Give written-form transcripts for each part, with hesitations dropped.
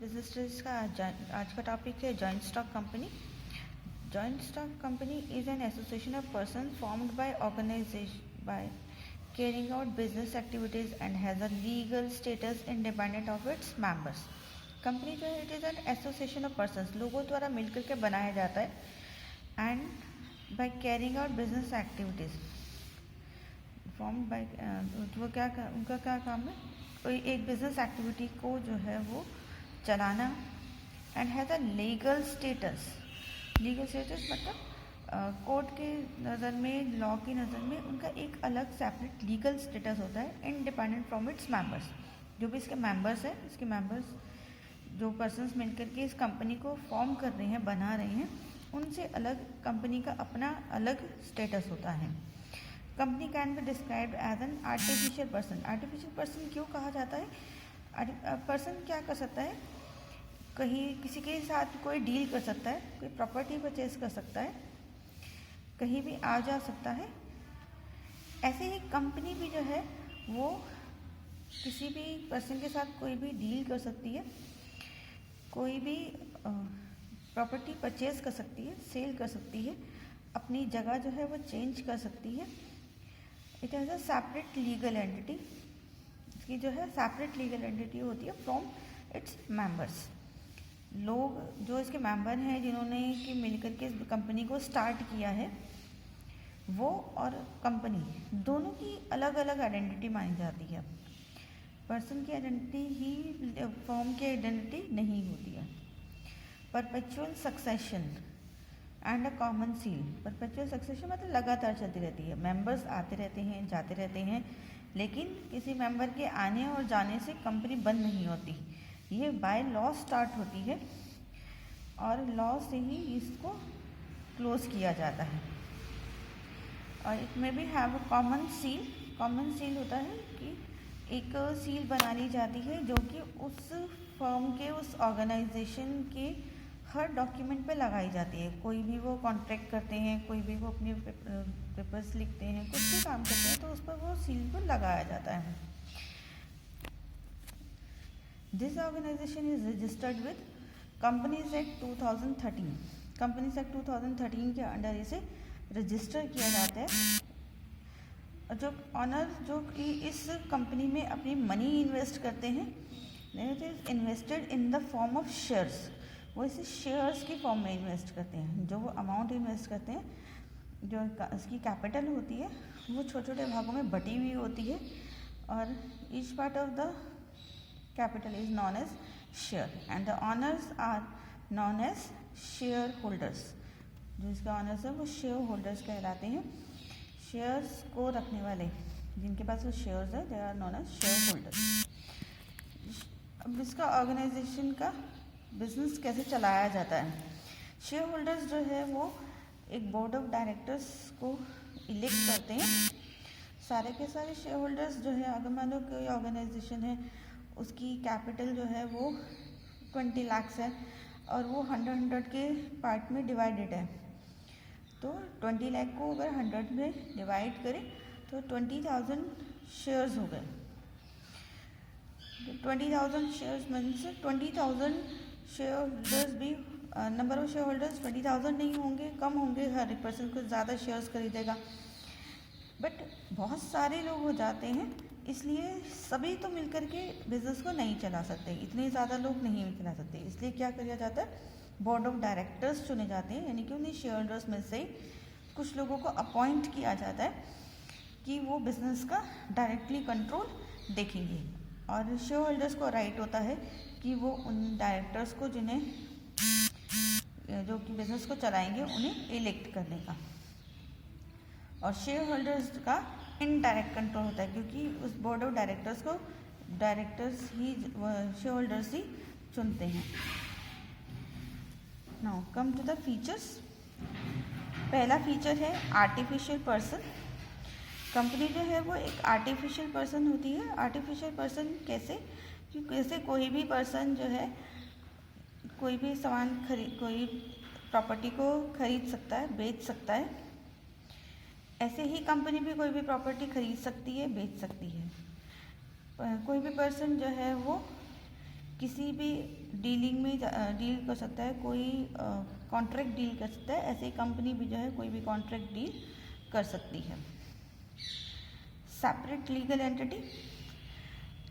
Business studies का आज का टॉपिक है joint stock company. Joint stock company is an association of person formed by organisation by carrying out business activities and has a legal status independent of its members. Company जो है it is an association of person, लोगों द्वारा मिलकर के बनाया जाता है and by carrying out business activities form by वो क्या उनका क्या काम है, कोई एक बिजनेस एक्टिविटी को जो है वो चलाना and has a legal status. Legal status मतलब कोर्ट के नज़र में, लॉ की नज़र में उनका एक अलग सेपरेट लीगल स्टेटस होता है इंडिपेंडेंट फ्रॉम इट्स मेंबर्स। जो भी इसके मेंबर्स हैं, इसके मेंबर्स जो पर्सन्स मिलकर के इस कंपनी को फॉर्म कर रहे हैं, बना रहे हैं, उनसे अलग कंपनी का अपना अलग स्टेटस होता है। Company can be described as an artificial person. Artificial person क्यों कहा जाता है? पर्सन क्या कर सकता है, कहीं किसी के साथ कोई डील कर सकता है, कोई प्रॉपर्टी परचेज कर सकता है, कहीं भी आ जा सकता है। ऐसे ही कंपनी भी जो है वो किसी भी पर्सन के साथ कोई भी डील कर सकती है, कोई भी प्रॉपर्टी परचेज कर सकती है, सेल कर सकती है, अपनी जगह जो है वो चेंज कर सकती है। It has a separate legal entity. इसकी जो है सेपरेट लीगल एंटिटी होती है फ्रॉम इट्स मेंबर्स। लोग जो इसके मेंबर हैं, जिन्होंने कि मिलकर के इस कंपनी को स्टार्ट किया है, वो और कंपनी दोनों की अलग अलग आइडेंटिटी मानी जाती है। पर्सन की आइडेंटिटी ही फर्म की आइडेंटिटी नहीं होती है। Perpetual succession and a common seal. Perpetual succession मतलब लगातार चलती रहती है, मेंबर्स आते रहते हैं, जाते रहते हैं, लेकिन किसी मेंबर के आने और जाने से कंपनी बंद नहीं होती। ये बाय लॉ स्टार्ट होती है और लॉ से ही इसको क्लोज किया जाता है। और इट में भी have a common seal. Common seal होता है कि एक सील बना ली जाती है जो कि उस फर्म के, उस ऑर्गेनाइजेशन के हर डॉक्यूमेंट पे लगाई जाती है। कोई भी वो कॉन्ट्रैक्ट करते हैं, कोई भी वो अपने पेपर्स लिखते हैं, कुछ भी काम करते हैं, तो उस पर वो सील को लगाया जाता है। This organisation is registered with companies act 2013। Companies act 2013 के अंडर इसे रजिस्टर किया जाता है। जो ऑनर जो कि इस कंपनी में अपनी मनी इन्वेस्ट करते हैं, it is invested in the form of shares. वो इसे शेयर्स की फॉर्म में इन्वेस्ट करते हैं। जो वो अमाउंट इन्वेस्ट करते हैं, जो इसकी कैपिटल होती है, वो छोटे छोटे भागों में बटी हुई होती है और each part of the capital is known as share and the owners are known as share holders. जो इसके ऑनर्स है वो शेयर होल्डर्स कहलाते हैं। शेयर्स को रखने वाले, जिनके पास वो शेयर्स है, they are known as share holders. अब इसका ऑर्गेनाइजेशन का बिजनेस कैसे चलाया जाता है? शेयर होल्डर्स जो है वो एक बोर्ड ऑफ डायरेक्टर्स को इलेक्ट करते हैं। सारे के सारे शेयर होल्डर्स जो है, अगर मान लो कोई ऑर्गेनाइजेशन है, उसकी कैपिटल जो है वो 20 लाख है और वो 100 के पार्ट में डिवाइडेड है, तो 20 लाख को अगर 100 में डिवाइड करें तो 20,000 शेयर्स हो गए। 20,000 शेयर्स मीन्स 20,000 शेयर होल्डर्स भी, नंबर ऑफ शेयर होल्डर्स 20,000 नहीं होंगे, कम होंगे, हर एक पर्सन कुछ ज़्यादा शेयर्स खरीदेगा, बट बहुत सारे लोग हो जाते हैं, इसलिए सभी तो मिलकर के बिजनेस को नहीं चला सकते, इतने ज़्यादा लोग नहीं चला सकते। इसलिए क्या किया जाता है, बोर्ड ऑफ डायरेक्टर्स चुने जाते हैं, यानी कि उन्हें शेयर होल्डर्स में से कुछ लोगों को अपॉइंट किया जाता है कि वो बिजनेस का डायरेक्टली कंट्रोल देखेंगे। और शेयर होल्डर्स को राइट होता है कि वो उन डायरेक्टर्स को, जिन्हें जो कि बिजनेस को चलाएंगे, उन्हें इलेक्ट करने का। और शेयर होल्डर्स का इनडायरेक्ट कंट्रोल होता है, क्योंकि उस बोर्ड ऑफ डायरेक्टर्स को डायरेक्टर्स ही, शेयर होल्डर्स ही चुनते हैं। Now come to the features. पहला फीचर है आर्टिफिशियल पर्सन। कंपनी जो है वो एक आर्टिफिशियल पर्सन होती है। आर्टिफिशियल पर्सन कैसे? कि जैसे कोई भी पर्सन जो है कोई भी सामान कोई प्रॉपर्टी को खरीद सकता है, बेच सकता है, ऐसे ही कंपनी भी कोई भी प्रॉपर्टी खरीद सकती है, बेच सकती है। कोई भी पर्सन जो है वो किसी भी डीलिंग में डील कर सकता है, कोई कॉन्ट्रैक्ट डील कर सकता है, ऐसे कंपनी भी जो है कोई भी कॉन्ट्रैक्ट डील कर सकती है। सेपरेट लीगल एंटिटी,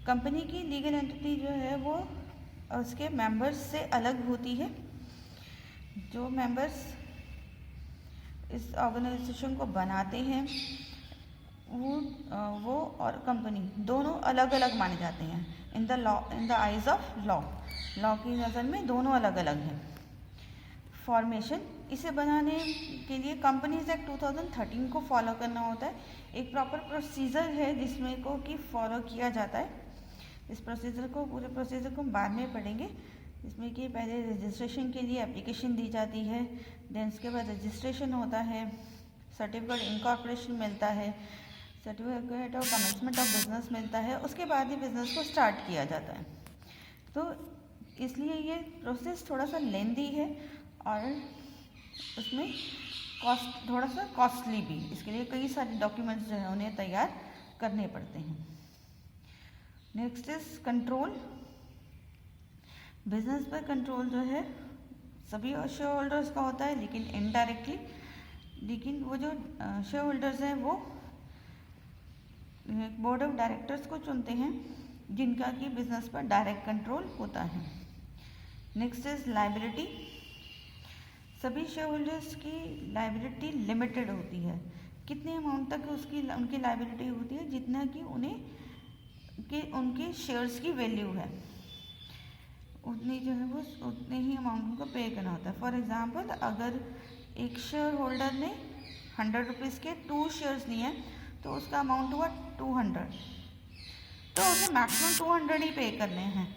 कंपनी की लीगल एंटिटी जो है वो उसके मेंबर्स से अलग होती है। जो मेंबर्स इस ऑर्गेनाइजेशन को बनाते हैं वो और कंपनी दोनों अलग अलग माने जाते हैं in the eyes of law. Law की नज़र में दोनों अलग अलग हैं। फॉर्मेशन, इसे बनाने के लिए कंपनीज एक्ट 2013 को फॉलो करना होता है। एक प्रॉपर प्रोसीजर है जिसमें को कि फॉलो किया जाता है। इस प्रोसीजर को, पूरे प्रोसीजर को बाद में पढ़ेंगे। इसमें कि पहले रजिस्ट्रेशन के लिए एप्लीकेशन दी जाती है, देन उसके बाद रजिस्ट्रेशन होता है, सर्टिफिकेट इनकॉर्पोरेशन मिलता है, certificate of commencement of business मिलता है, उसके बाद ही बिजनेस को स्टार्ट किया जाता है। तो इसलिए ये प्रोसेस थोड़ा सा लेंदी है और उसमें कॉस्ट थोड़ा सा कॉस्टली भी। इसके लिए कई सारे डॉक्यूमेंट्स जो है उन्हें तैयार करने पड़ते हैं। Next is control. बिजनेस पर कंट्रोल जो है सभी शेयर होल्डर्स का होता है, लेकिन इनडायरेक्टली। लेकिन वो जो शेयर होल्डर्स हैं वो बोर्ड ऑफ डायरेक्टर्स को चुनते हैं जिनका कि बिजनेस पर डायरेक्ट कंट्रोल होता है। Next is liability. सभी शेयर होल्डर्स की लायबिलिटी लिमिटेड होती है। कितने अमाउंट तक उनकी लायबिलिटी होती है? जितना कि उनके शेयर्स की वैल्यू है उतनी जो है वो उतने ही अमाउंट को पे करना होता है। फॉर एग्जांपल, अगर एक शेयर होल्डर ने 100 रुपीज़ के 2 शेयर्स लिए तो उसका अमाउंट हुआ 200, तो उसे मैक्सिमम 200 ही पे करने हैं,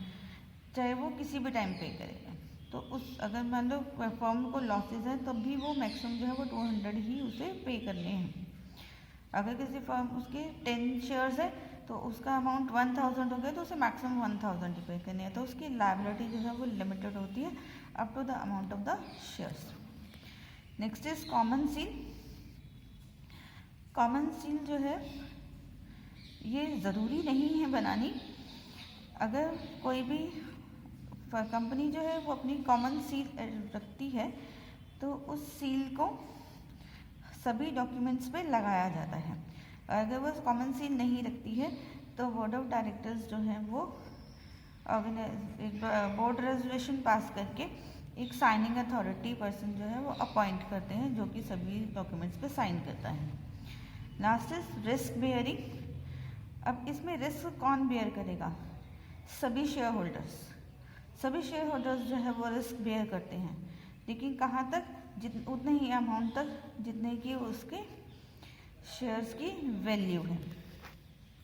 चाहे वो किसी भी टाइम पे करेगा। तो अगर मान लो फर्म को लॉसेज है तब भी वो मैक्सिमम जो है वो 200 ही उसे पे करने हैं। अगर किसी फर्म उसके 10 शेयर्स है तो उसका अमाउंट 1000 हो गया तो उसे मैक्सिमम 1000 ही पे करनी है। तो उसकी लायबिलिटी जो है वो लिमिटेड होती है up to the amount of the shares. Next is common seal. Common seal जो है ये ज़रूरी नहीं है बनानी। अगर कोई भी कंपनी जो है वो अपनी कॉमन सील रखती है तो उस सील को सभी डॉक्यूमेंट्स पे लगाया जाता है। अगर वो कॉमन सील नहीं रखती है तो बोर्ड ऑफ डायरेक्टर्स जो हैं वो एक बोर्ड रेजोल्यूशन पास करके एक साइनिंग अथॉरिटी पर्सन जो है वो अपॉइंट करते हैं जो कि सभी डॉक्यूमेंट्स पे साइन करता है। Last is risk bearing. अब इसमें रिस्क कौन बेयर करेगा? सभी शेयर होल्डर्स। सभी शेयर होल्डर्स जो है वो रिस्क बेयर करते हैं, लेकिन कहाँ तक? उतने ही अमाउंट तक जितने की उसके शेयर्स की वैल्यू है।